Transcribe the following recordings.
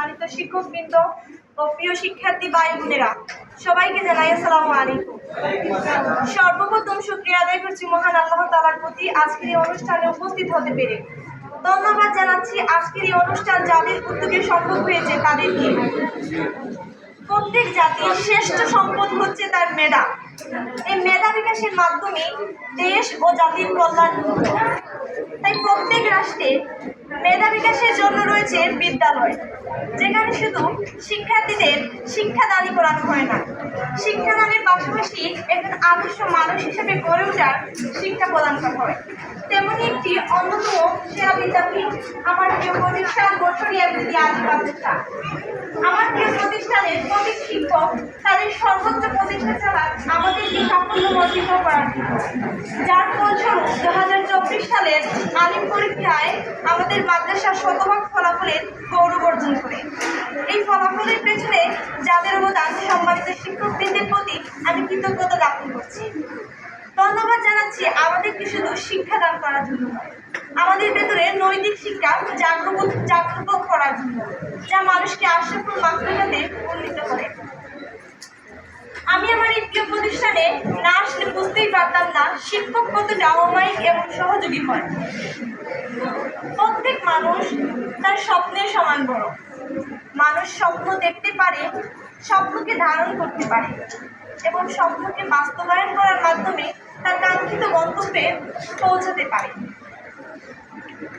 সম্মানিত শিক্ষকবৃন্দ ও প্রিয় শিক্ষার্থী ভাই বোনেরা, সবাইকে জানাই আসসালামু আলাইকুম। সর্বপ্রথম শুকরিয়া আদায় করছি মহান আল্লাহ তাআলার প্রতি আজকের এই অনুষ্ঠানে উপস্থিত হতে পেরে। ধন্যবাদ জানাচ্ছি আজকের এই অনুষ্ঠান যাদের উদ্যোগে সম্ভব হয়েছে তাদেরকে। প্রত্যেক জাতির শ্রেষ্ঠ সম্পদ হচ্ছে তার মেধা। এই মেধা বিকাশের মাধ্যমে দেশ ও জাতির কল্যাণ নিহিত। তাই প্রত্যেক রাষ্ট্রে মেধা বিকাশের জন্য রয়েছে বিদ্যালয়, যেখানে শুধু শিক্ষার্থীদের শিক্ষাদানই করানো হয় না, শিক্ষাদানের পাশাপাশি একজন আদর্শ মানুষ হিসেবে গড়ে ওঠার শিক্ষা প্রদান করা হয়। তেমনি একটি অন্যতম সেরা বিদ্যাপীঠ আমার প্রিয় প্রতিষ্ঠান বছরিয়া আদি প্রতিষ্ঠান। আমার প্রিয় প্রতিষ্ঠানের প্রতি শিক্ষক তাদের সর্বোচ্চ প্রচেষ্টা চালান আমাদেরকে সাফল্য অর্জিত করার জন্য, যার ফলস্বরূপ 2024 সালের আলিম পরীক্ষায় আমাদের মাদ্রাসা শতভাগ ফলাফলের গৌরব অর্জন করে। এই ফলাফলের পেছনে যাদের অবদান সম্মানিত শিক্ষকবৃন্দের প্রতি আমি কৃতজ্ঞতা জ্ঞাপন করছি। ধন্যবাদ জানাচ্ছি আমাদেরকে শুধু শিক্ষাদান করার জন্য নয়, আমাদের ভেতরে নৈতিক শিক্ষা জাগ্রত করার জন্য, যা মানুষকে আশাফুল মাকসুদাতে উন্নীত করে। আমি আমার এই প্রিয় প্রতিষ্ঠানে না আসলে বুঝতেই পারতাম না শিক্ষক কতটা অমায়িক এবং সহযোগী হয়। প্রত্যেক মানুষ তার স্বপ্নের সমান বড়। মানুষ স্বপ্ন দেখতে পারে, স্বপ্নকে ধারণ করতে পারে এবং স্বপ্নকে বাস্তবায়ন করার মাধ্যমে তার কাঙ্ক্ষিত গন্তব্যে পৌঁছাতে পারে।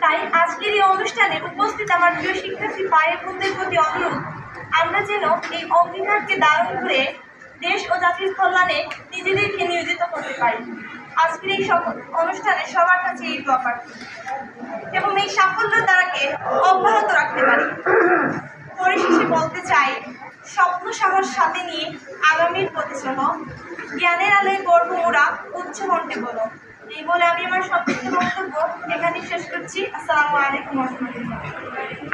তাই আজকের এই অনুষ্ঠানে উপস্থিত আমার প্রিয় শিক্ষার্থী ভাই বোনদের প্রতি অনুরোধ, আমরা যেন এই অঙ্গীকারকে ধারণ করে দেশ ও জাতির কল্যাণে নিজেদেরকে নিয়োজিত করতে পারি। আজকের এই অনুষ্ঠানে সবার কাছে এই দোয়া প্রার্থী এবং এই সাফল্যের দ্বারাকে অব্যাহত রাখতে পারি। পরিশেষে বলতে চাই, স্বপ্ন সাহস সাথে নিয়ে আগামীর প্রতি চল, জ্ঞানের আলোয় গর্ব মোরা উচ্চ কণ্ঠে বলো। এই বলে আমি আমার সংক্ষিপ্ত বক্তব্য এখানে শেষ করছি। আসসালামু আলাইকুম ওয়া রাহমাতুল্লাহ।